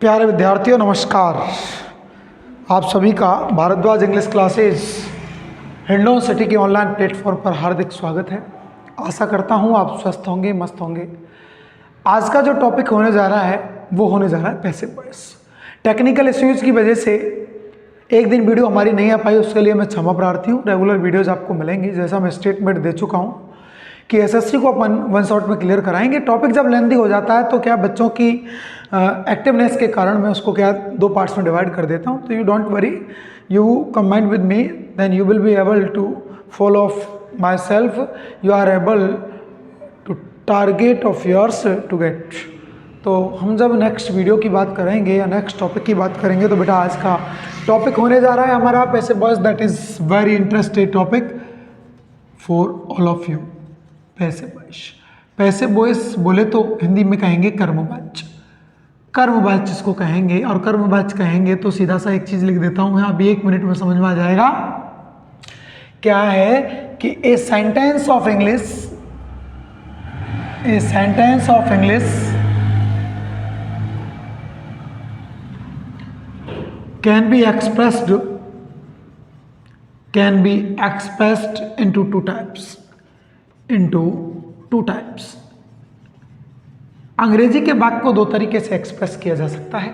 प्यारे विद्यार्थियों नमस्कार। आप सभी का Bhardwaj English classes Hindaun city के ऑनलाइन प्लेटफॉर्म पर हार्दिक स्वागत है। आशा करता हूँ आप स्वस्थ होंगे, मस्त होंगे। आज का जो टॉपिक होने जा रहा है वो होने जा रहा है पैसिव वॉइस। टेक्निकल इश्यूज की वजह से एक दिन वीडियो हमारी नहीं आ पाई, उसके लिए मैं क्षमा प्रार्थी हूँ। रेगुलर वीडियोज आपको मिलेंगी, जैसा मैं स्टेटमेंट दे चुका हूँ कि एसएससी को अपन वन शॉट में क्लियर कराएंगे। टॉपिक जब लेंथी हो जाता है तो क्या बच्चों की एक्टिवनेस के कारण मैं उसको क्या दो पार्ट्स में डिवाइड कर देता हूँ। तो you don't worry, you combine with me, then you will be able to follow myself, you are able to target of yours to get. तो हम जब नेक्स्ट वीडियो की बात करेंगे या नेक्स्ट टॉपिक की बात करेंगे तो बेटा आज का टॉपिक होने जा रहा है हमारा passive voice. That is very interesting topic for all of you. Passive voice, passive voice बोले तो हिंदी में कहेंगे कर्मवाच्य। कर्मवाच्य जिसको कहेंगे, और कर्मवाच्य कहेंगे तो सीधा सा एक चीज़ लिख देता हूँ यहाँ, अभी 1 मिनट में समझ में आ जाएगा। क्या है कि a sentence of English, a sentence of English can be expressed into two types। अंग्रेजी के वाक्य को दो तरीके से एक्सप्रेस किया जा सकता है,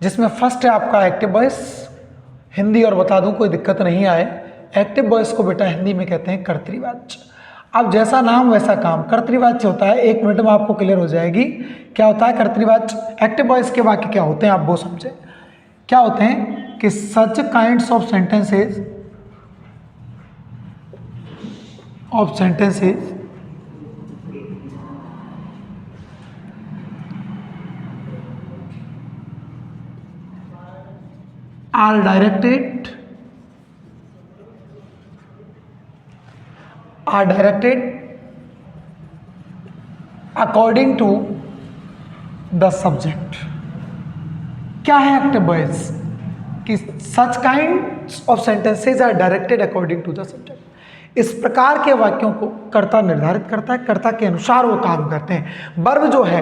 जिसमें फर्स्ट है आपका एक्टिव वॉइस। हिंदी और बता दूं कोई दिक्कत नहीं आए, एक्टिव वॉइस को बेटा हिंदी में कहते हैं कर्तृवाच्य। अब जैसा नाम वैसा काम, कर्तृवाच्य होता है, 1 मिनट में आपको क्लियर हो जाएगी क्या होता है कर्तृवाच्य। एक्टिव वॉइस के वाक्य क्या होते हैं आप वो समझे। क्या होते हैं कि such kinds of sentences are directed according to the subject। क्या है एक्टिव वॉइस कि such kinds of sentences are directed according to the subject. इस प्रकार के वाक्यों को कर्ता निर्धारित करता है, कर्ता के अनुसार वो काम करते हैं। वर्ब जो है,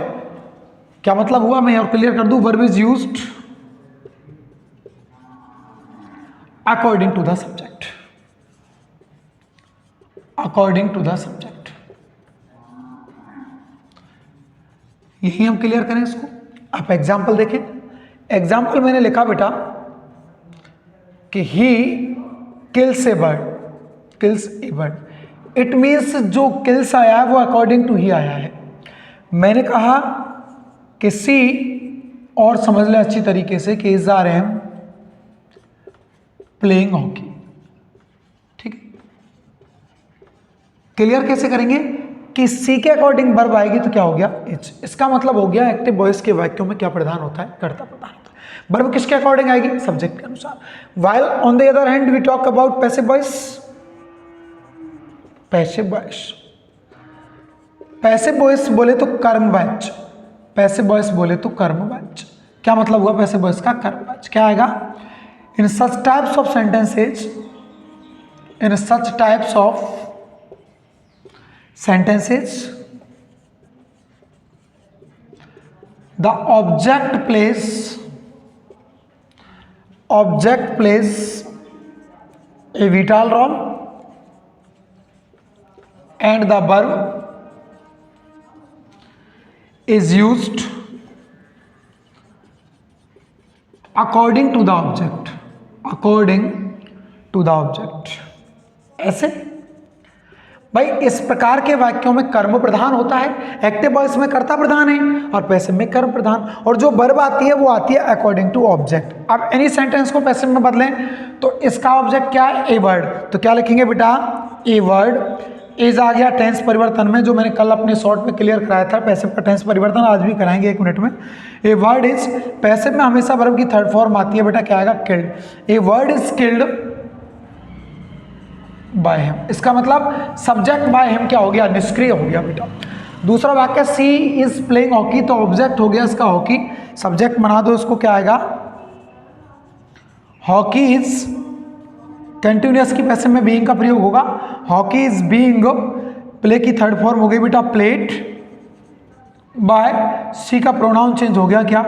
क्या मतलब हुआ मैं और क्लियर कर दूं, verb is used according to the subject, according to the subject. यही हम क्लियर करें इसको। आप एग्जाम्पल देखें। एग्जाम्पल मैंने लिखा बेटा कि he kills A bird, kills A bird. It means जो किल्स आया है वो अकॉर्डिंग टू ही आया है। मैंने कहा कि सी, और समझ ले अच्छी तरीके से कि is R am playing hockey. ठीक है, क्लियर कैसे करेंगे कि सी के अकॉर्डिंग वर्ब आएगी तो क्या हो गया इज। इसका मतलब हो गया एक्टिव वॉइस के वाक्यों में क्या प्रधान होता है, कर्ता प्रधान होता है। वर्ब किसके अकॉर्डिंग आएगी, सब्जेक्ट के अनुसार। While on the other hand we talk about passive voice. Passive voice, passive voice बोले तो कर्मवाच्य, पैसिव वॉइस बोले तो कर्मवाच्य। क्या मतलब हुआ पैसिव वॉइस का, कर्मवाच्य। क्या आएगा, in such types of sentences, in such types of sentences the object plays a vital role and the verb is used according to the object, according to the object। ऐसे भाई इस प्रकार के वाक्यों में कर्म प्रधान होता है, एक्टिव वॉइस में कर्ता प्रधान है और पैसिव में कर्म प्रधान। और जो वर्ब आती है वो आती है अकॉर्डिंग टू ऑब्जेक्ट। अब एनी सेंटेंस को पैसिव में बदलें तो इसका ऑब्जेक्ट क्या है, ए वर्ड। तो क्या लिखेंगे बेटा, ए वर्ड। इज आ गया टेंस परिवर्तन में, जो मैंने कल अपने शॉर्ट में क्लियर कराया था। पैसिव का टेंस परिवर्तन आज भी कराएंगे 1 मिनट में। ए वर्ड इज, पैसिव में हमेशा वर्ब की थर्ड फॉर्म आती है बेटा, क्या आएगा, killed. A word is killed by him. इसका मतलब सब्जेक्ट बाय हिम क्या हो गया, निष्क्रिय हो गया बेटा। दूसरा वाक्य सी इज प्लेइंग हॉकी, तो ऑब्जेक्ट हो गया इसका हॉकी, सब्जेक्ट बना दो इसको, क्या आएगा, हॉकी इज कंटिन्यूअस की पैसिव में बीइंग का प्रयोग होगा। हॉकी इज बीइंग, प्ले की थर्ड फॉर्म हो गई बेटा प्लेड, बाय सी का प्रोनाउन चेंज हो गया क्या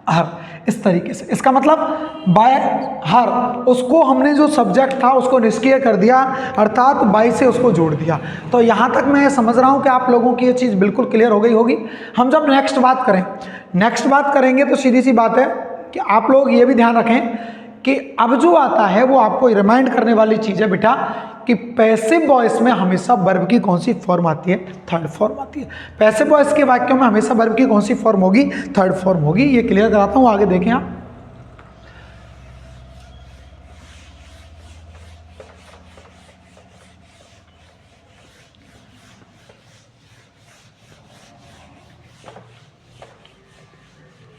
हर, इस तरीके से। इसका मतलब बाय हर, उसको हमने जो सब्जेक्ट था उसको निष्क्रिय कर दिया, अर्थात बाय से उसको जोड़ दिया। तो यहाँ तक मैं समझ रहा हूँ कि आप लोगों की ये चीज़ बिल्कुल क्लियर हो गई होगी। हम जब नेक्स्ट बात करेंगे तो सीधी सी बात है कि आप लोग ये भी ध्यान रखें कि अब जो आता है वो आपको रिमाइंड करने वाली चीज़ है बेटा कि पैसिव वॉइस में हमेशा वर्ब की कौन सी फॉर्म आती है, थर्ड फॉर्म आती है। पैसिव वॉइस के वाक्यों में हमेशा वर्ब की कौन सी फॉर्म होगी, थर्ड फॉर्म होगी। ये क्लियर कराता हूं, आगे देखें आप।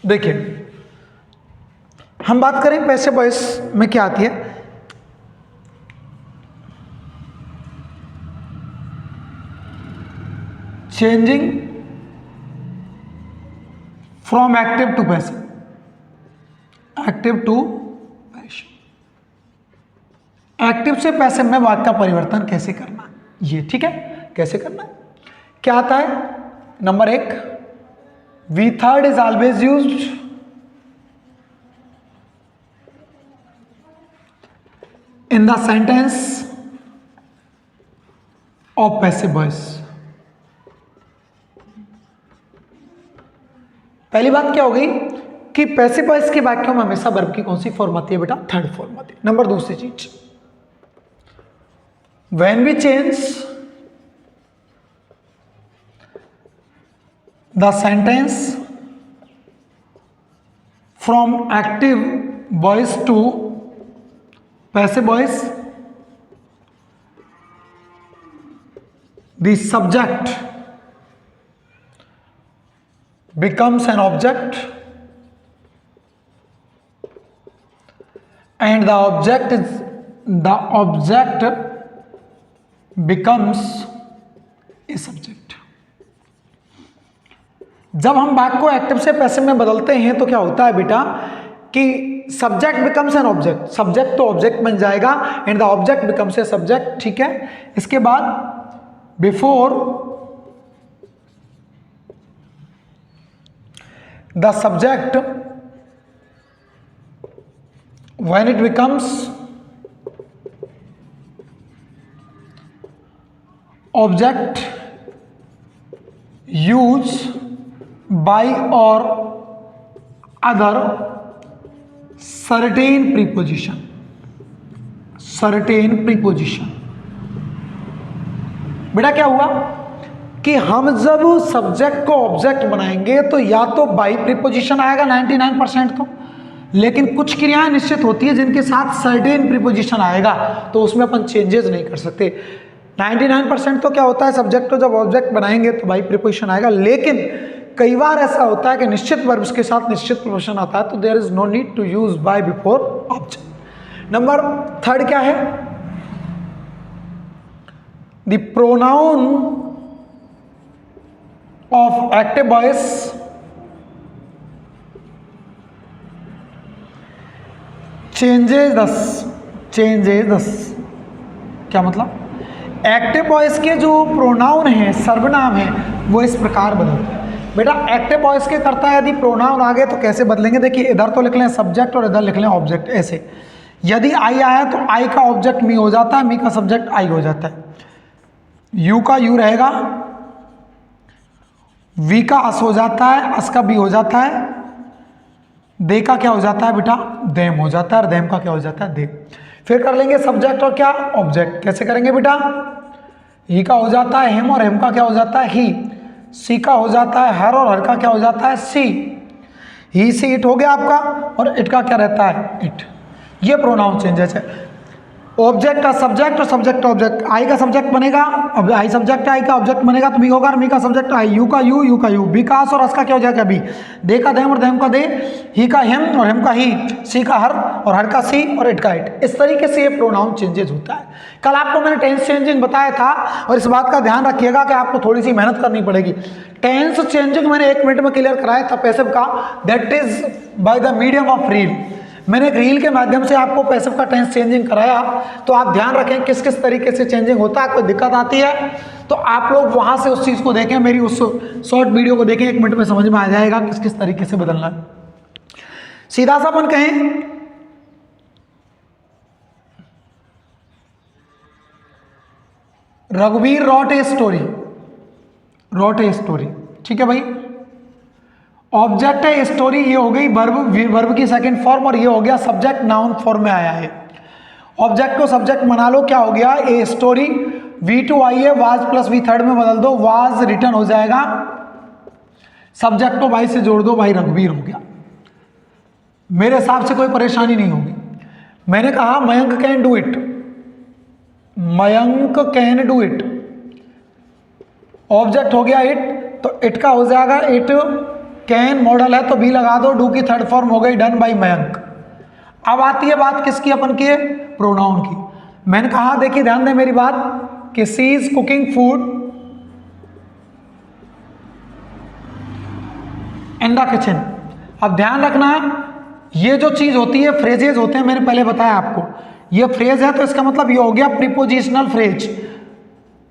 देखिए हम बात करें पैसिव वॉइस में क्या आती है। Changing from active to passive, active to passive, active से पैसिव में वाक्य का परिवर्तन कैसे करना, ये ठीक है, कैसे करना है। क्या आता है, number 1, V third is always used in the sentence of passive voice। पहली बात क्या हो गई कि पैसिव वॉइस के वाक्यों में हमेशा वर्ब की कौन सी फॉर्म आती है बेटा, थर्ड फॉर्म आती है। नंबर दूसरी चीज, when we change the sentence from active voice to passive voice, the subject becomes an object and the object becomes a subject। जब हम वाक्य को एक्टिव से पैसिव में बदलते हैं तो क्या होता है बेटा कि subject becomes an object, subject तो ऑब्जेक्ट बन जाएगा and the object becomes a subject, ठीक है। इसके बाद before the subject when it becomes object use by or other certain preposition, certain preposition. बेटा क्या हुआ कि हम जब सब्जेक्ट को ऑब्जेक्ट बनाएंगे तो या तो बाई प्रीपोजिशन आएगा 99% तो, लेकिन कुछ क्रियाएं निश्चित होती है जिनके साथ सर्टेन प्रीपोजिशन आएगा, तो उसमें अपन चेंजेस नहीं कर सकते। 99% तो क्या होता है, सब्जेक्ट को जब ऑब्जेक्ट बनाएंगे तो बाई प्रीपोजिशन आएगा, लेकिन कई बार ऐसा होता है कि निश्चित वर्ब्स के साथ निश्चित प्रीपोजिशन आता है, तो there is no need to use by before object. Number 3 क्या है, the pronoun of active voice changes. क्या मतलब, एक्टिव वॉइस के जो प्रोनाउन हैं, सर्वनाम हैं, वो इस प्रकार बदलते हैं। बेटा एक्टिव वॉइस के करता है, यदि प्रोनाउन आ गए तो कैसे बदलेंगे, देखिए इधर तो लिख लें सब्जेक्ट और इधर लिख लें ऑब्जेक्ट। ऐसे यदि आई आया तो आई का ऑब्जेक्ट मी हो जाता है, मी का सब्जेक्ट आई हो जाता है, यू का यू रहेगा, वी का अस हो जाता है, अस का बी हो जाता है, दे का क्या हो जाता है बेटा, देम हो जाता है, और देम का क्या हो जाता है, दे। फिर कर लेंगे सब्जेक्ट और क्या ऑब्जेक्ट, कैसे करेंगे बेटा, ही का हो जाता है हिम और हिम का क्या हो जाता है ही, सी का हो जाता है हर और हर का क्या हो जाता है सी, ही सी इट हो गया आपका, और इट का क्या रहता है इट। ये प्रोनाउन चेंजेस है। ऑब्जेक्ट का सब्जेक्ट और सब्जेक्ट का ऑब्जेक्ट, आई का सब्जेक्ट बनेगा, अब आई सब्जेक्ट आई का ऑब्जेक्ट बनेगा तो बी होगा, और मी का सब्जेक्ट आई, यू का यू, यू का यू, बी का अस और अस का क्या हो जाएगा बी, दे का देम और देम का दे, ही का हिम और हिम का ही, सी का हर और हर का सी, और इट का इट। इस तरीके से ये प्रोनाउन चेंजेस होता है। कल आपको मैंने टेंस चेंजिंग बताया था, और इस बात का ध्यान रखिएगा कि आपको थोड़ी सी मेहनत करनी पड़ेगी। टेंस चेंजिंग मैंने 1 मिनट में क्लियर कराया था पैसिव का, that is by the medium of reel. मैंने एक रील के माध्यम से आपको पैसिव का टेंस चेंजिंग कराया, तो आप ध्यान रखें किस किस तरीके से चेंजिंग होता है। कोई दिक्कत आती है तो आप लोग वहां से उस चीज़ को देखें, मेरी उस शॉर्ट वीडियो को देखें, 1 मिनट में समझ में आ जाएगा किस किस तरीके से बदलना है। सीधा सा अपन कहें रघुवीर wrote a story, wrote a story, ठीक है भाई। ऑब्जेक्ट है स्टोरी, ये हो गई वर्ब की सेकंड फॉर्म, और ये हो गया सब्जेक्ट नाउन फॉर्म में आया है। ऑब्जेक्ट को सब्जेक्ट बना लो, क्या हो गया ए स्टोरी, V2 आई है, वाज प्लस वी थर्ड में बदल दो, वाज रिटर्न हो जाएगा, सब्जेक्ट को भाई से जोड़ दो, भाई रघुवीर हो गया। मेरे हिसाब से कोई परेशानी नहीं होगी। मैंने कहा Mayank can do it, Mayank can do it, object हो गया इट, तो इट का हो जाएगा इट कैन, मॉडल है तो बी लगा दो, डू की थर्ड फॉर्म हो गई डन बाई मयंक। अब आती है बात किसकी, अपन के प्रोनाउन की। मैंने कहा देखिए ध्यान दें मेरी बात कि she is cooking food in the kitchen. अब ध्यान रखना ये जो चीज होती है फ्रेजेज होते हैं, मैंने पहले बताया आपको, ये फ्रेज है तो इसका मतलब ये हो गया प्रीपोजिशनल फ्रेज।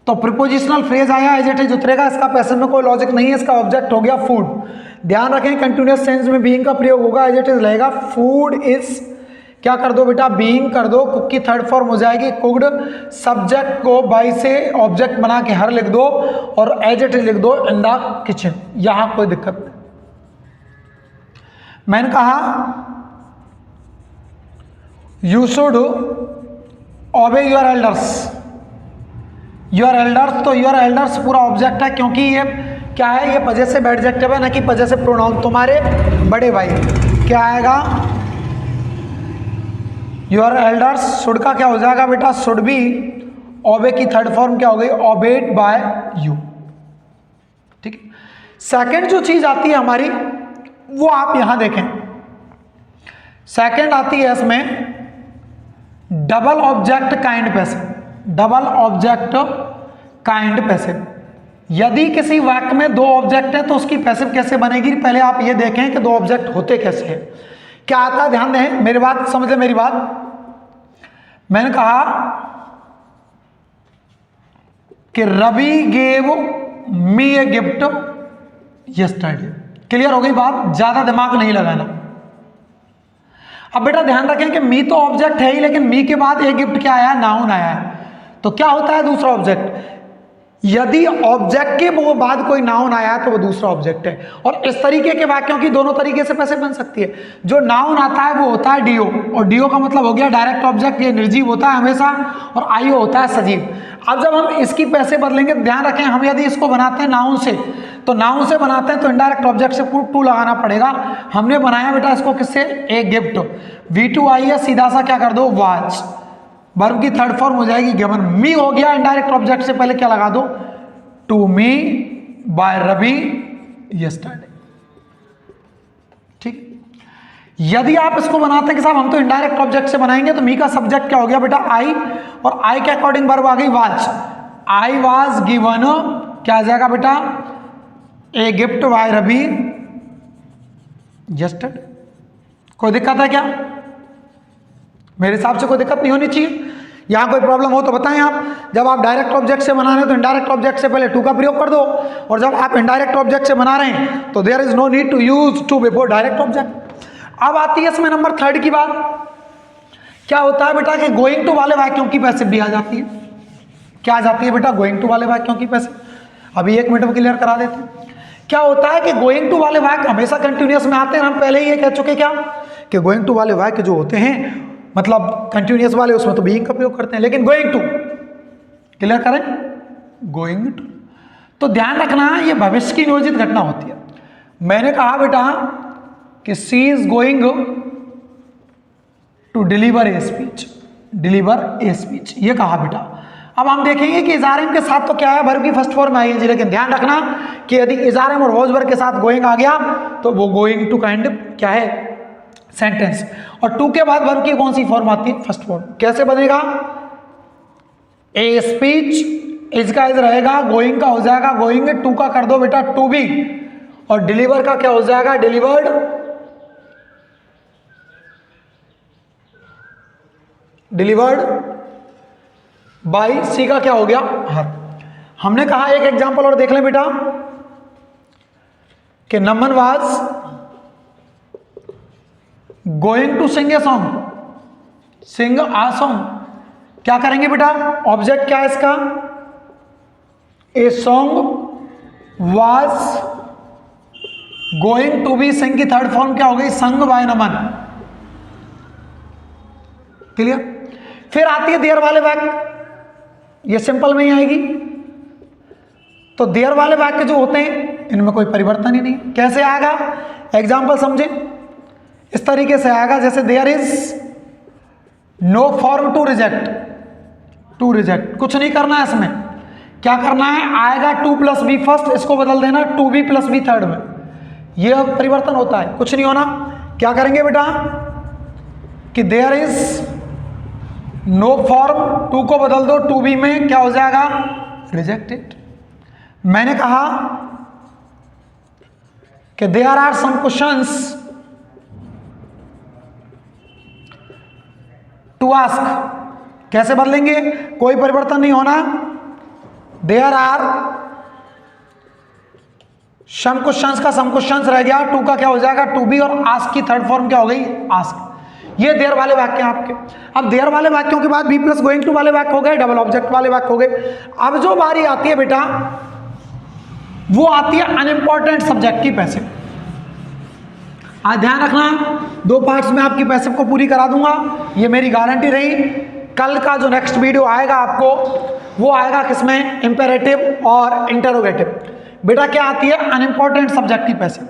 तो प्रीपोजिशनल फ्रेज आया एज इट इज उतरेगा, इसका पैसिव में कोई लॉजिक नहीं है, इसका ऑब्जेक्ट हो गया फूड। ध्यान रखें कंटिन्यूअस सेंस में बीइंग का प्रयोग होगा, एज इट इज रहेगा फूड इज, क्या कर दो बेटा बीइंग कर दो, कुक की थर्ड फॉर्म हो जाएगी कुक्ड, सब्जेक्ट को बाई से ऑब्जेक्ट बना के हर लिख दो और एज इट इज लिख दो इन द किचन, यहां कोई दिक्कत नहीं। मैंने कहा यू शुड ओबे योर एल्डर्स, योर एल्डर्स, तो योर एल्डर्स पूरा ऑब्जेक्ट है क्योंकि ये क्या है, ये पजेसिव एडजेक्टिव है ना कि पजेसिव प्रोनाउन, तुम्हारे बड़े भाई। क्या आएगा योर एल्डर्स, शुड का क्या हो जाएगा बेटा शुड बी, ओबे की थर्ड फॉर्म क्या हो गई ओबेड बाय यू, ठीक है। सेकंड जो चीज आती है हमारी वो आप यहां देखें, सेकंड आती है इसमें double object kind passive, double object kind passive. यदि किसी वाक्य में दो ऑब्जेक्ट हैं तो उसकी पैसिव कैसे बनेगी, पहले आप ये देखें कि दो ऑब्जेक्ट होते कैसे हैं। क्या आता है ध्यान दें मेरी बात, समझ लें मेरी बात। मैंने कहा कि Ravi gave me a gift yesterday, clear हो गई बात, ज्यादा दिमाग नहीं लगाना। अब बेटा ध्यान रखें कि मी तो ऑब्जेक्ट है ही, लेकिन मी के बाद एक गिफ्ट क्या आया, नाउन आया है, तो क्या होता है दूसरा ऑब्जेक्ट। यदि ऑब्जेक्ट के बाद कोई नाउन आया तो वो दूसरा ऑब्जेक्ट है। और इस तरीके के वाक्यों की दोनों तरीके से पैसे बन सकती है। जो नाउन आता है वो होता है डीओ, और डीओ का मतलब हो गया डायरेक्ट ऑब्जेक्ट, ये निर्जीव होता है हमेशा, और आईओ होता है सजीव। अब जब हम इसकी पैसे बदलेंगे, ध्यान रखें हम यदि इसको बनाते हैं नाउन से, तो नाउन से बनाते हैं तो इनडायरेक्ट ऑब्जेक्ट से टू लगाना पड़ेगा। हमने बनाया बेटा इसको किससे, ए गिफ्ट, V2 आई है, सीधा सा क्या कर दो वाच, वर्ब की थर्ड फॉर्म हो जाएगी गिवन, मी हो गया इनडायरेक्ट ऑब्जेक्ट से पहले क्या लगा दो to me by Ravi yesterday, ठीक। यदि आप इसको बनाते हैं कि साहब हम तो इनडायरेक्ट ऑब्जेक्ट से बनाएंगे, तो मी का सब्जेक्ट क्या हो गया बेटा आई, और आई के अकॉर्डिंग वर्ब आ गई वाज, आई वाज गिवन, क्या आ जाएगा बेटा a gift by Ravi yesterday. कोई दिक्कत है क्या, मेरे हिसाब से कोई दिक्कत नहीं होनी चाहिए। यहां कोई प्रॉब्लम हो तो बताएं आप। जब आप डायरेक्ट ऑब्जेक्ट से बना रहे हैं तो इनडायरेक्ट ऑब्जेक्ट से पहले टू का प्रयोग कर दो, और जब आप इनडायरेक्ट ऑब्जेक्ट से बना रहे हैं तो there is no need to use to before direct object. अब आती है इसमें नंबर थर्ड की बात। क्या होता है बेटा कि गोइंग टू वाले वाक्यों की पैसिव भी आ जाती है। क्या आ जाती है बेटा, गोइंग टू वाले वाक्यों की पैसिव। अभी एक मिनट में क्लियर करा देते हैं। क्या होता है कि गोइंग टू वाले वाक्य हमेशा कंटिन्यूअस में आते हैं। हम पहले ही ये कह चुके क्या कि गोइंग टू वाले वाक्य जो होते हैं मतलब कंटिन्यूअस वाले, उसमें तो बीइंग का प्रयोग करते हैं, लेकिन गोइंग टू क्लियर करें, गोइंग टू, तो ध्यान रखना ये भविष्य की नियोजित घटना होती है। मैंने कहा बेटा कि she is going to deliver a speech, deliver a speech, ये कहा बेटा। अब हम देखेंगे कि इजारिम के साथ तो क्या है, वर्ब की फर्स्ट फॉर्म आई है, लेकिन ध्यान रखना कि यदि इजारिम और वॉज वर्ब के साथ गोइंग आ गया तो वो गोइंग टू काइंड क्या है, सेंटेंस। और टू के बाद वर्ब की कौन सी फॉर्म आती है, फर्स्ट फॉर्म। कैसे बनेगा, ए स्पीच, इसका इज रहेगा, गोइंग का हो जाएगा गोइंग, टू का कर दो बेटा टू बी, और डिलीवर का क्या हो जाएगा, डिलीवर्ड, डिलीवर्ड बाई, सी का क्या हो गया, हर। हमने कहा एक एग्जांपल और देख लें बेटा कि Naman was going to sing a song, sing a song, क्या करेंगे बेटा, ऑब्जेक्ट क्या है इसका, a song was going to be sing की थर्ड फॉर्म क्या हो गई, संग बाय नमन। क्लियर। फिर आती है देयर वाले वाक्य, ये सिंपल में ही आएगी। तो देयर वाले वाक्य जो होते हैं इनमें कोई परिवर्तन ही नहीं। कैसे आएगा, एग्जाम्पल समझे, इस तरीके से आएगा जैसे there is no form to reject, to reject कुछ नहीं करना है इसमें, क्या करना है, आएगा टू प्लस बी फर्स्ट, इसको बदल देना to be plus be third में, यह परिवर्तन होता है, कुछ नहीं होना। क्या करेंगे बेटा कि there is no form, to को बदल दो टू बी में, क्या हो जाएगा, रिजेक्टेड। मैंने कहा कि there are some questions to ask, कैसे बदलेंगे, कोई परिवर्तन नहीं होना, देयर आर सम क्वेश्चंस का सम क्वेश्चंस रह गया, टू का क्या हो जाएगा टू बी, और आस्क की थर्ड फॉर्म क्या हो गई आस्क। ये देयर वाले वाक्य हैं आपके। अब देयर वाले वाक्यों के बाद बी प्लस गोइंग टू वाले वाक्य हो गए, डबल ऑब्जेक्ट वाले वाक्य हो गए। अब जो बारी आती है बेटा वो आती है अनइंपॉर्टेंट सब्जेक्ट की पैसिव। आज ध्यान रखना, दो पार्ट्स में आपकी पैसिव को पूरी करा दूंगा, ये मेरी गारंटी रही। कल का जो नेक्स्ट वीडियो आएगा आपको वो आएगा किसमें, इंपेरेटिव और इंटरोगेटिव। बेटा क्या आती है, अनइंपॉर्टेंट सब्जेक्ट की पैसिव।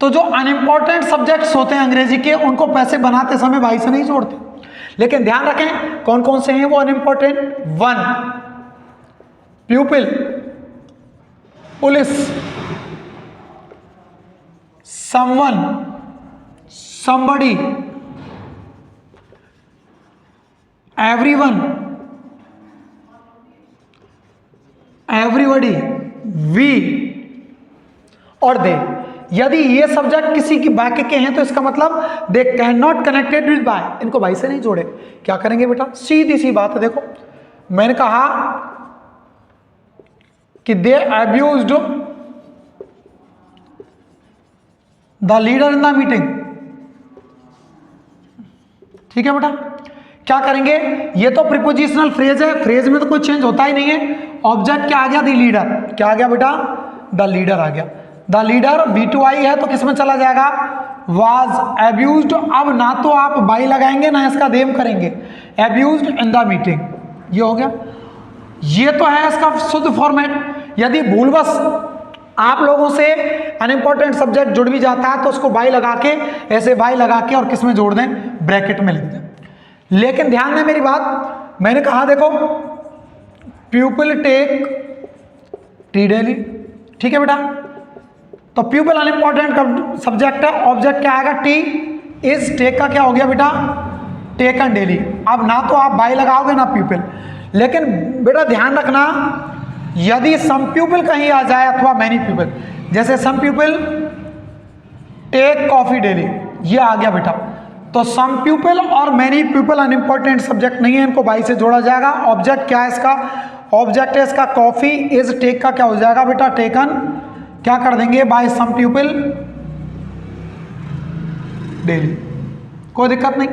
तो जो अनइंपॉर्टेंट सब्जेक्ट्स होते हैं अंग्रेजी के, उनको पैसिव बनाते समय वाई से नहीं जोड़ते, लेकिन ध्यान रखें कौन कौन से हैं वो unimportant. One, प्यूपिल, police, someone, somebody, everyone, everybody, we और दे। यदि ये सब्जेक्ट किसी की वाक्य के हैं तो इसका मतलब they can not connected with by, इनको बाय से नहीं जोड़े। क्या करेंगे बेटा, सीधी सी बात है। देखो मैंने कहा कि they abused the leader in the meeting, ठीक है बेटा। क्या करेंगे, ये तो प्रीपोजिशनल फ्रेज है, फ्रेज में तो कोई चेंज होता ही नहीं है। ऑब्जेक्ट क्या आ गया, द लीडर, क्या आ गया बेटा, द लीडर आ गया। द लीडर V2I है तो किस में चला जाएगा, वाज एब्यूज्ड। अब ना तो आप बाई लगाएंगे ना इसका देम करेंगे, एब्यूज्ड इन द मीटिंग, ये हो गया। ये तो है इसका शुद्ध फॉर्मेट। यदि भूलवश आप लोगों से अनइंपॉर्टेंट सब्जेक्ट जुड़ भी जाता है तो उसको बाई लगा के, ऐसे बाई लगा के और किस में जोड़ दें, ब्रैकेट में लिख दें। लेकिन ध्यान दें मेरी बात, मैंने कहा देखो प्यूपिल टेक टी डेली, ठीक है बेटा। तो प्यूपिल अनइंपॉर्टेंट सब्जेक्ट है, ऑब्जेक्ट क्या आएगा, टी, इज टेक का क्या हो गया बेटा, टेकन डेली। अब ना तो आप बाई लगाओगे ना प्यूपिल, लेकिन बेटा ध्यान रखना यदि सम प्यूपिल कहीं आ जाए अथवा मैनी प्यूपिल, जैसे सम प्यूपिल टेक कॉफी डेली, ये आ गया बेटा। तो सम प्यूपिल और मैनी प्यूपिल अनइंपॉर्टेंट सब्जेक्ट नहीं है, इनको बाई से जोड़ा जाएगा। ऑब्जेक्ट क्या है इसका, ऑब्जेक्ट है इसका कॉफी, इज टेक का क्या हो जाएगा बेटा, टेकन, क्या कर देंगे बाय सम प्यूपिल डेली, कोई दिक्कत नहीं।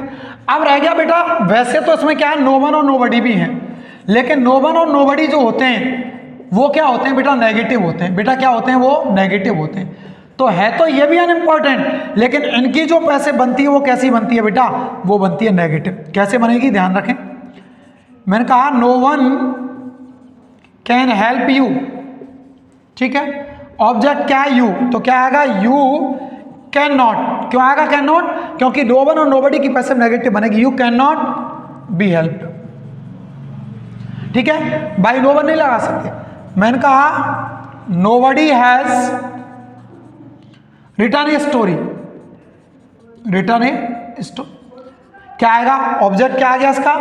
अब रह गया बेटा, वैसे तो इसमें क्या है, नो वन और नोबडी भी हैं, लेकिन नो वन और नोबडी जो होते हैं वो क्या होते हैं बेटा, नेगेटिव होते हैं। बेटा क्या होते हैं, वो नेगेटिव होते हैं। तो है तो ये भी अनइंपॉर्टेंट, लेकिन इनकी जो पैसे बनती है वो कैसी बनती है बेटा, वो बनती है नेगेटिव। कैसे बनेगी, ध्यान रखें। मैंने कहा no one can help you, ठीक है। ऑब्जेक्ट क्या है, यू, तो क्या आएगा, यू कैन नॉट। क्यों आएगा कैन नॉट, क्योंकि नो वन और नोबडी की पैसिव नेगेटिव बनेगी, you can not be helped, ठीक है। बाई नो वन नहीं लगा सकते। मैंने कहा nobody has return a story, return a story, क्या आएगा, ऑब्जेक्ट क्या आ गया इसका,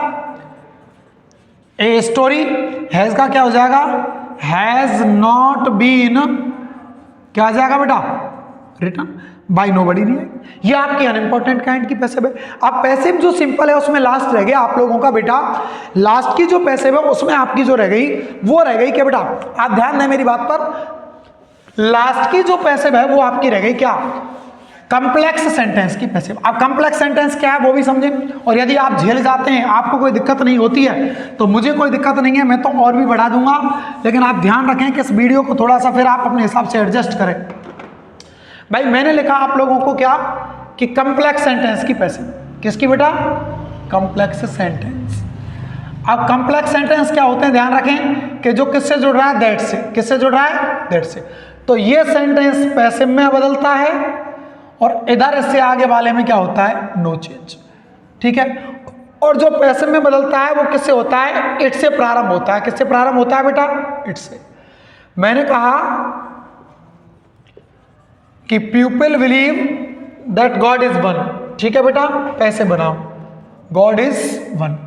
ए स्टोरी, हैज का क्या हो जाएगा, हैज नॉट बीन, क्या आ जाएगा बेटा, रिटर्न बाय नोबडी नहीं है। ये आपकी अनइंपॉर्टेंट काइंड की पैसिव है। अब पैसिव जो सिंपल है उसमें लास्ट रह गया आप लोगों का बेटा, लास्ट की जो पैसिव है उसमें आपकी जो रह गई वो रह गई क्या बेटा, आप ध्यान दें मेरी बात पर। लास्ट की जो पैसिव है वो आपकी रह गई क्या, कंप्लेक्स सेंटेंस की पैसिव। अब कंप्लेक्स सेंटेंस क्या है वो भी समझें, और यदि आप झेल जाते हैं, आपको कोई दिक्कत नहीं होती है, तो मुझे कोई दिक्कत नहीं है, मैं तो और भी बढ़ा दूंगा, लेकिन आप ध्यान रखें कि इस वीडियो को थोड़ा सा फिर आप अपने हिसाब से एडजस्ट करें। भाई मैंने लिखा आप लोगों को क्या कि कंप्लेक्स सेंटेंस की पैसिव, किसकी बेटा, कंप्लेक्स सेंटेंस। अब कंप्लेक्स सेंटेंस क्या होते हैं, ध्यान रखें कि जो किससे जुड़ रहा है, दैट से, किससे जुड़ रहा है, दैट से। तो ये सेंटेंस पैसिव में बदलता है, और इधर इससे आगे वाले में क्या होता है, नो चेंज, ठीक है। और जो पैसिव में बदलता है वो किससे होता है, इट से प्रारंभ होता है। किससे प्रारंभ होता है बेटा, इट से। मैंने कहा कि people believe that God is one, ठीक है बेटा, पैसे बनाओ, गॉड इज वन।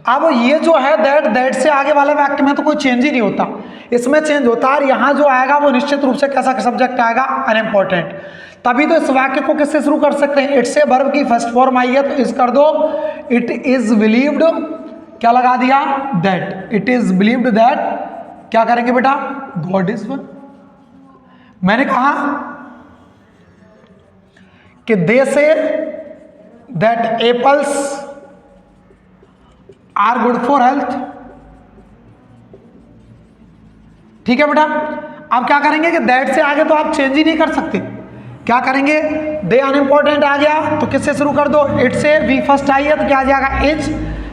अब ये जो है दैट से आगे वाले वाक्य में तो कोई चेंज ही नहीं होता, इसमें चेंज होता है। यहाँ जो आएगा वो निश्चित रूप से कैसा सब्जेक्ट आएगा, अनइम्पोर्टेंट। तभी तो इस वाक्य को किससे शुरू कर सकते हैं, इट से वर्ब की फर्स्ट फॉर्म आई है तो इस कर दो, इट इज बिलीव्ड, क्या लगा दिया, that, it is believed that, क्या करेंगे बेटा, गॉड इज वन। मैंने कहा कि they say that apples are good for health, ठीक है बेटा। अब क्या करेंगे कि दैट से आगे तो आप चेंज ही नहीं कर सकते, क्या करेंगे, दे अनइम्पोर्टेंट आ गया तो किससे शुरू कर दो, इट से, वी फर्स्ट आई है तो क्या आ जाएगा, इज,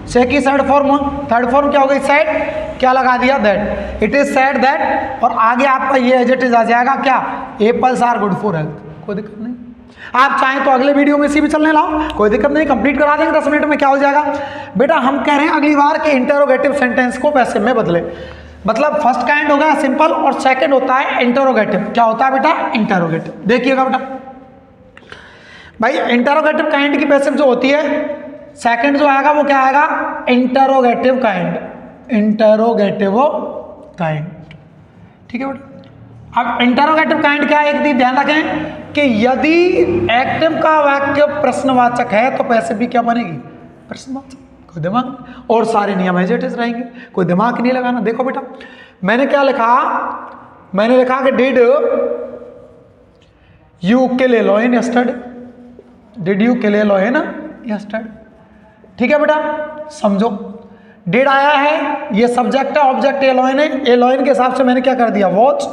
से की थर्ड फॉर्म क्या हो गई, सेड, क्या लगा दिया, that, it is said that, और आगे आपका ये एज इट इज आ जाएगा क्या, apples are good for health. कोई दिक्कत नहीं, आप चाहें तो अगले वीडियो में इसी भी चलने लाओ, कोई दिक्कत नहीं, कंप्लीट करा देंगे 10 मिनट में, क्या हो जाएगा बेटा। हम कह रहे हैं अगली बार के इंटरोगेटिव सेंटेंस को पैसिव में बदले, मतलब फर्स्ट काइंड होगा सिंपल, और सेकंड होता है इंटरोगेटिव। क्या होता है बेटा, इंटरोगेटिव। देखिएगा बेटा भाई, इंटरोगेटिव काइंड की पैसिव जो होती है, सेकंड जो आएगा वो क्या आएगा, इंटरोगेटिव काइंड, इंटरोगेटिव काइंड, ठीक है बेटा। अब इंटरोगेटिव काइंड क्या है, एक ध्यान रखें कि यदि एक्टिव का वाक्य प्रश्नवाचक है तो पैसिव भी क्या बनेगी, प्रश्नवाचक। कोई दिमाग, और सारे नियम एज इट इज रहेंगे, कोई दिमाग नहीं लगाना। देखो बेटा मैंने क्या लिखा, मैंने लिखा कि did you kill A lion yesterday, did you kill A lion yesterday, ठीक है बेटा। समझो डिड आया है, ये सब्जेक्ट है, ऑब्जेक्ट ए लॉयन है, ए लॉयन के हिसाब से मैंने क्या कर दिया, वॉच,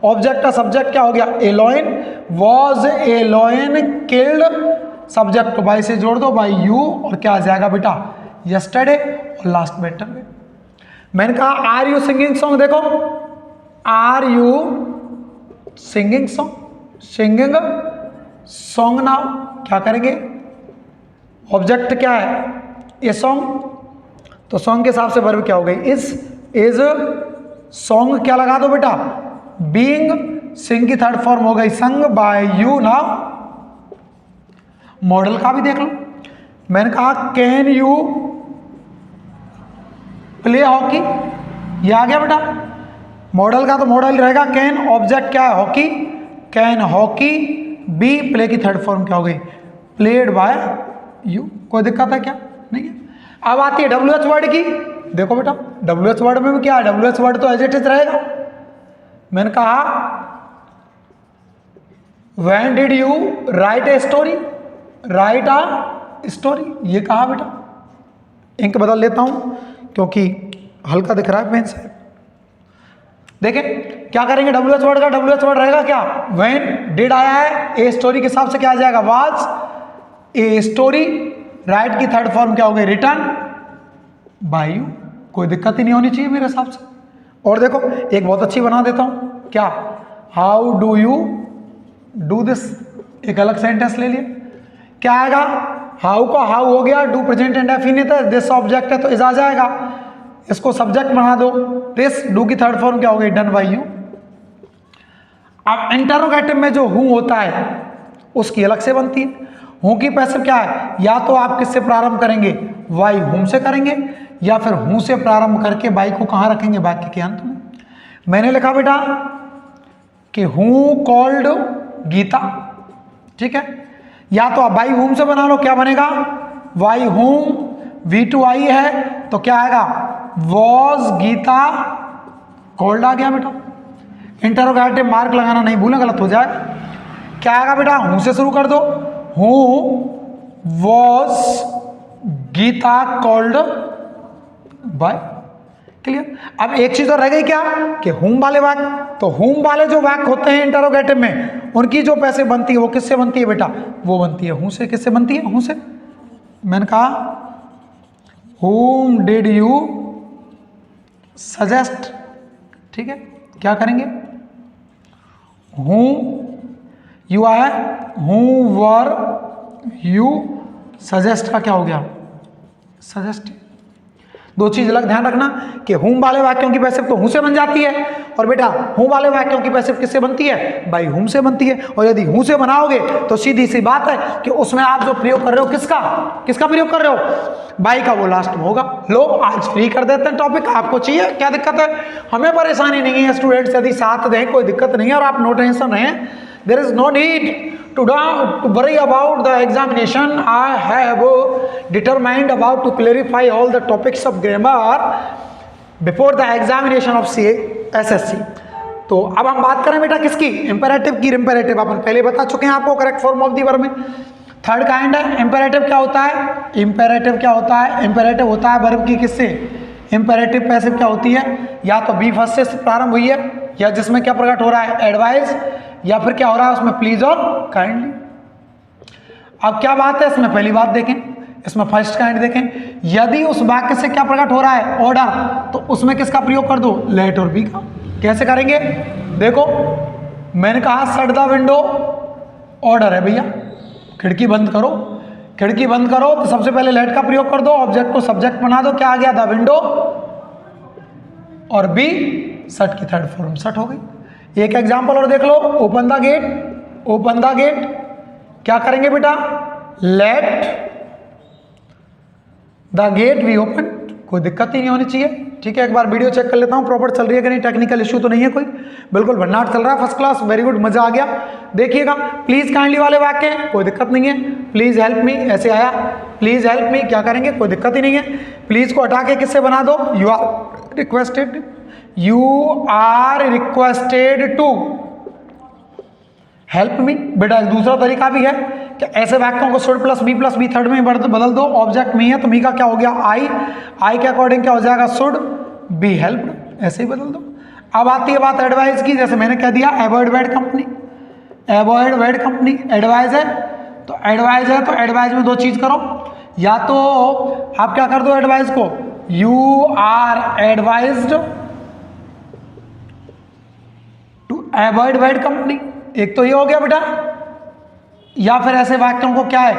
ऑब्जेक्ट का सब्जेक्ट क्या हो गया, a lion, was a lion killed, subject को बाई से जोड़ दो, बाई यू, और क्या आ जाएगा बेटा, यस्टरडे, और लास्ट में इंटरव्यू। मैंने कहा आर यू सिंगिंग सॉन्ग, देखो are you singing song, singing song now, क्या करेंगे, ऑब्जेक्ट क्या है, ये सॉन्ग, तो सॉन्ग के हिसाब से वर्ब क्या हो गई, इज सॉन्ग, क्या लगा दो बेटा, बीइंग, सिंग की थर्ड फॉर्म हो गई संग, बाय यू नाउ। मॉडल का भी देख लो, मैंने कहा कैन यू प्ले हॉकी, ये आ गया बेटा। मॉडल का तो मॉडल रहेगा कैन, ऑब्जेक्ट क्या है, hockey, can hockey be, play की थर्ड फॉर्म क्या हो गई, प्लेड बाय यू। कोई दिक्कत है क्या, नहीं है। अब आती है WH वर्ड की, देखो बेटा WH वर्ड में भी क्या है, WH वर्ड तो एज इट इज रहेगा। मैंने कहा when did you right a story, right a story, ये कहा बेटा। इंक बदल लेता हूं क्योंकि हल्का दिख रहा है पेन से। देखें क्या करेंगे, WH वर्ड का WH वर्ड रहेगा क्या, व्हेन, डिड आया है, ए स्टोरी के हिसाब से क्या आ जाएगा, वाज ए स्टोरी, राइट की थर्ड फॉर्म क्या हो गई, रिटर्न बाय यू। कोई दिक्कत ही नहीं होनी चाहिए मेरे हिसाब से। और देखो एक बहुत अच्छी बना देता हूं, क्या, how do you do this, एक अलग सेंटेंस ले लिया, क्या आएगा, हाउ का हाउ हो गया, डू प्रेजेंट इंडेफिनिट है, दिस ऑब्जेक्ट है तो इज आ जाएगा, इसको सब्जेक्ट बना दो, दिस, डू की थर्ड फॉर्म क्या हो गई, डन बाय यू। अब इंटरोगेटिव में जो हूं होता है उसकी अलग से बनती है। हूं की पैसिव क्या है, या तो आप किससे प्रारंभ करेंगे, वाई हुम से करेंगे, या फिर हूं से प्रारंभ करके बाई को कहां रखेंगे, वाक्य के अंत में। मैंने लिखा बेटा कि हूं कॉल्ड गीता, ठीक है, या तो आप बाई हुम से बना लो, क्या बनेगा, वाई हुम, V2 आई है तो क्या आएगा, वॉज गीता कॉल्ड आ गया बेटा। इंटरोगेटिव मार्क लगाना नहीं भूलें, गलत हो जाए। क्या आएगा बेटा, हूं से शुरू कर दो। Who was Geeta called by. Clear. अब एक चीज और रह गई क्या कि हुम वाले वाक्य, तो हुम वाले जो वाक्य होते हैं इंटरोगेटिव में, उनकी जो पैसे बनती है वो किससे बनती है बेटा, वो बनती है हूं से। किससे बनती है, हूं से। मैंने कहा whom did you suggest, ठीक है। क्या करेंगे, whom you आया, whom were you suggest का क्या हो गया, सजेस्ट। दो चीज अलग ध्यान रखना कि हुम वाले वाक्यों की पैसिव तो हूं से बन जाती है, और बेटा हुम वाले वाक्यों की पैसिव किससे बनती है, बाई हुम से बनती है। और यदि हूं से बनाओगे तो सीधी सी बात है कि उसमें आप जो प्रयोग कर रहे हो किसका प्रयोग कर रहे हो, बाई का, वो लास्ट में होगा। लो आज फ्री कर देते हैं टॉपिक, आपको चाहिए, क्या दिक्कत है, हमें परेशानी नहीं है स्टूडेंट्स, यदि साथ दें कोई दिक्कत नहीं है, और आप नो टेंशन रहें, there is no need to worry about the examination. I have determined about to clarify all the topics of grammar before the examination of SSC. तो अब हम बात करें बेटा किसकी, इंपेरेटिव की। इंपेरेटिव अपन पहले बता चुके हैं आपको, correct form of the verb में थर्ड काइंड है। इंपेरेटिव क्या होता है, इंपेरेटिव क्या होता है, इंपेरेटिव होता है वर्ब की किससे, इंपेरेटिव पैसिव क्या होती है, या तो बी फर्स्ट से प्रारंभ हुई है, या जिसमें क्या प्रकट हो रहा है, एडवाइस, या फिर क्या हो रहा है उसमें प्लीज और काइंडली। अब क्या बात है इसमें, पहली बात देखें, इसमें फर्स्ट काइंड देखें, यदि उस वाक्य से क्या प्रकट हो रहा है, ऑर्डर, तो उसमें किसका प्रयोग कर दो, लेट और बी का। कैसे करेंगे, देखो मैंने कहा शट द विंडो, ऑर्डर है भैया, खिड़की बंद करो, खिड़की बंद करो, तो सबसे पहले लेट का प्रयोग कर दो, ऑब्जेक्ट को सब्जेक्ट बना दो, क्या आ गया, द विंडो, और बी शट की थर्ड फॉर्म शट हो गई। एक एग्जाम्पल और देख लो, open the gate, open the gate, क्या करेंगे बेटा, let the gate be open, कोई दिक्कत ही नहीं होनी चाहिए, ठीक है। एक बार वीडियो चेक कर लेता हूं प्रॉपर चल रही है कि नहीं, टेक्निकल इश्यू तो नहीं है कोई, बिल्कुल भन्नाट चल रहा है, फर्स्ट क्लास, वेरी गुड, मजा आ गया। देखिएगा प्लीज काइंडली वाले वाक्य, कोई दिक्कत नहीं है, प्लीज हेल्प मी ऐसे आया, प्लीज हेल्प मी, क्या करेंगे, कोई दिक्कत ही नहीं है, प्लीज को हटा के किससे बना दो, you are requested, you are requested to help me. बेटा एक दूसरा तरीका भी है कि ऐसे वाक्यों को शुड प्लस बी थर्ड में बदल दो, ऑब्जेक्ट मी है तो मी का क्या हो गया, आई के अकॉर्डिंग क्या हो जाएगा, शुड बी हेल्प्ड, ऐसे ही बदल दो। अब आती है बात एडवाइस की, जैसे मैंने कह दिया avoid bad company, avoid bad company, advice है तो एडवाइस है, तो एडवाइस में दो चीज करो, या तो आप क्या कर दो एडवाइस को, you are advised to avoid bad company, एक तो ये हो गया बेटा, या फिर ऐसे वाक्यों को क्या है,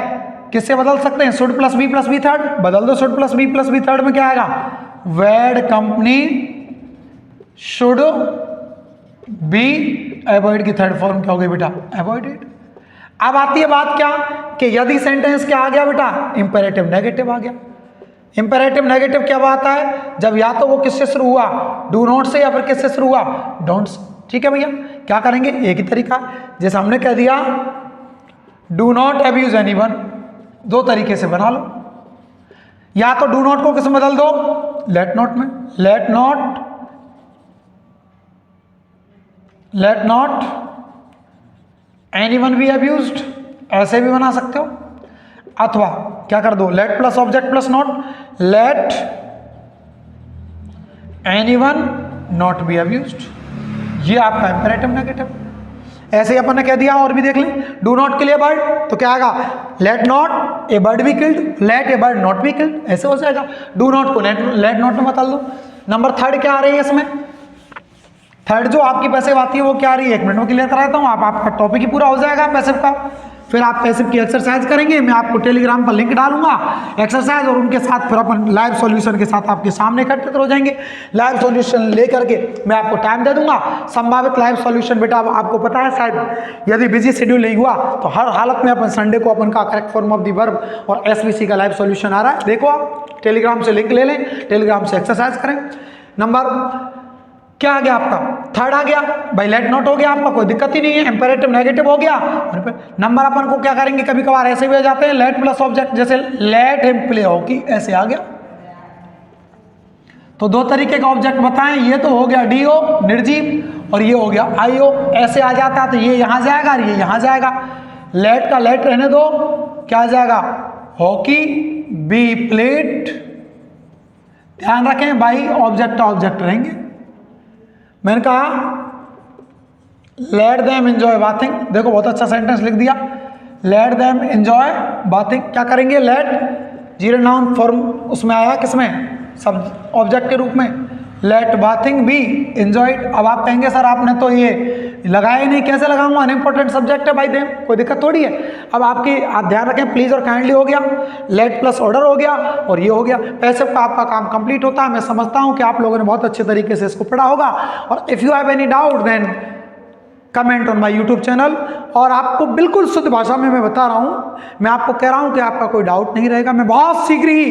किससे बदल सकते हैं, शुड प्लस बी थर्ड, बदल दो, शुड प्लस बी थर्ड में क्या आएगा, bad company should be avoid की थर्ड फॉर्म क्या हो गई बेटा, अवॉइडेड। अब आती है बात क्या कि यदि सेंटेंस क्या आ गया बेटा, इंपेरेटिव नेगेटिव आ गया। इंपेरेटिव नेगेटिव क्या बात है, जब या तो वो किससे शुरू हुआ, डू नॉट से, या फिर किससे शुरू हुआ, डोंट से, ठीक है भैया। क्या करेंगे, एक ही तरीका, जैसे हमने कह दिया डू नॉट अब्यूज एनीवन, दो तरीके से बना लो, या तो डू नॉट को किस में बदल दो, लेट नॉट में, let not anyone be abused, ऐसे भी बना सकते हो, अथवा क्या कर दो, let plus object plus not, let anyone not be abused, ये आपका इंपेरेटिव नेगेटिव। ऐसे ही अपन ने कह दिया, और भी देख लें, डू नॉट के लिए बर्ड, तो क्या आएगा, let not a bird be killed, let a bird not be killed, ऐसे हो जाएगा। डू नॉट को लेट नॉट में बदल दो। नंबर थर्ड क्या आ रही है इसमें, थर्ड जो आपकी पैसिव आती है वो क्या आ रही है, एक मिनट में क्लियर कराता हूँ, आपका टॉपिक ही पूरा हो जाएगा पैसिव का। फिर आप पैसिव की एक्सरसाइज करेंगे, मैं आपको टेलीग्राम पर लिंक डालूंगा एक्सरसाइज, और उनके साथ फिर अपन लाइव सॉल्यूशन के साथ आपके सामने इकट्ठित हो जाएंगे। लाइव सॉल्यूशन लेकर के मैं आपको टाइम दे दूंगा, संभावित लाइव सॉल्यूशन बेटा आपको पता है शायद, यदि बिजी शेड्यूल नहीं हुआ तो हर हालत में अपन संडे को अपन का correct form of the verb और एसवीसी का लाइव सॉल्यूशन आ रहा है, देखो आप टेलीग्राम से लिंक ले लें, टेलीग्राम से एक्सरसाइज करें। नंबर क्या आ गया आपका, थर्ड आ गया भाई, लेट नॉट हो गया आपका, कोई दिक्कत ही नहीं है, इंपेरेटिव नेगेटिव हो गया। नंबर अपन को क्या करेंगे, कभी कभार ऐसे भी आ जाते हैं, लेट प्लस ऑब्जेक्ट, जैसे लेट हिम प्ले हॉकी, ऐसे आ गया। तो दो तरीके का ऑब्जेक्ट बताएं, ये तो हो गया डीओ निर्जीव, और ये हो गया IO। ऐसे आ जाता है तो ये यहाँ जाएगा और ये यहाँ जाएगा। लेट का लेट रहने दो, क्या आ जाएगा हॉकी, बी प्लेट, ध्यान रखें भाई ऑब्जेक्ट ऑब्जेक्ट रहेंगे। मैंने कहा लेट देम एंजॉय बाथिंग, देखो बहुत अच्छा सेंटेंस लिख दिया, लेट देम एंजॉय बाथिंग। क्या करेंगे लेट, जीरो नाउन फॉर्म उसमें आया, किसमें, सब ऑब्जेक्ट के रूप में, लेट बाथिंग बी एंजॉयड। अब आप कहेंगे सर आपने तो ये लगाया ही नहीं, कैसे लगाऊंगा, अनइम्पोर्टेंट सब्जेक्ट है भाई देम, कोई दिक्कत थोड़ी है। अब आप ध्यान रखें प्लीज और काइंडली हो गया, लेट प्लस ऑर्डर हो गया और ये हो गया, पैसे का आपका काम कंप्लीट होता है। मैं समझता हूं कि आप लोगों ने बहुत अच्छे तरीके से इसको पढ़ा होगा। और if you have any doubt then comment on my YouTube channel. और आपको बिल्कुल शुद्ध भाषा में मैं बता रहा हूँ, मैं आपको कह रहा हूँ कि आपका कोई डाउट नहीं रहेगा। मैं बहुत शीघ्र ही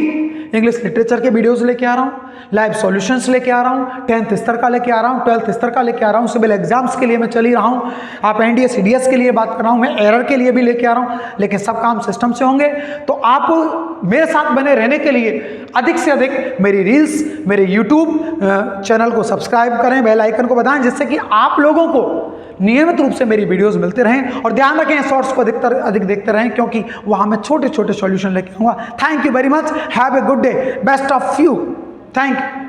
इंग्लिश लिटरेचर के वीडियोस लेके आ रहा हूँ, लाइव सॉल्यूशंस लेके आ रहा हूँ, 10th स्तर का लेके आ रहा हूँ, 12th स्तर का लेके आ रहा हूँ, सिविल एग्जाम्स के लिए मैं चल ही रहा हूँ, आप NDA CDS के लिए बात कर रहा हूँ, मैं एरर के लिए भी लेके आ रहा हूँ, लेकिन सब काम सिस्टम से होंगे। तो आप मेरे साथ बने रहने के लिए अधिक से अधिक मेरी रील्स, मेरे यूट्यूब चैनल को सब्सक्राइब करें, बेल आइकन को दबाएं, जिससे कि आप लोगों को नियमित रूप से मेरी वीडियोस मिलते रहें। और ध्यान रखें शॉर्ट्स को अधिक देखते रहें, क्योंकि वहां मैं छोटे छोटे सॉल्यूशन लेके आऊंगा। Thank you very much, have a good day, best of you, thank you.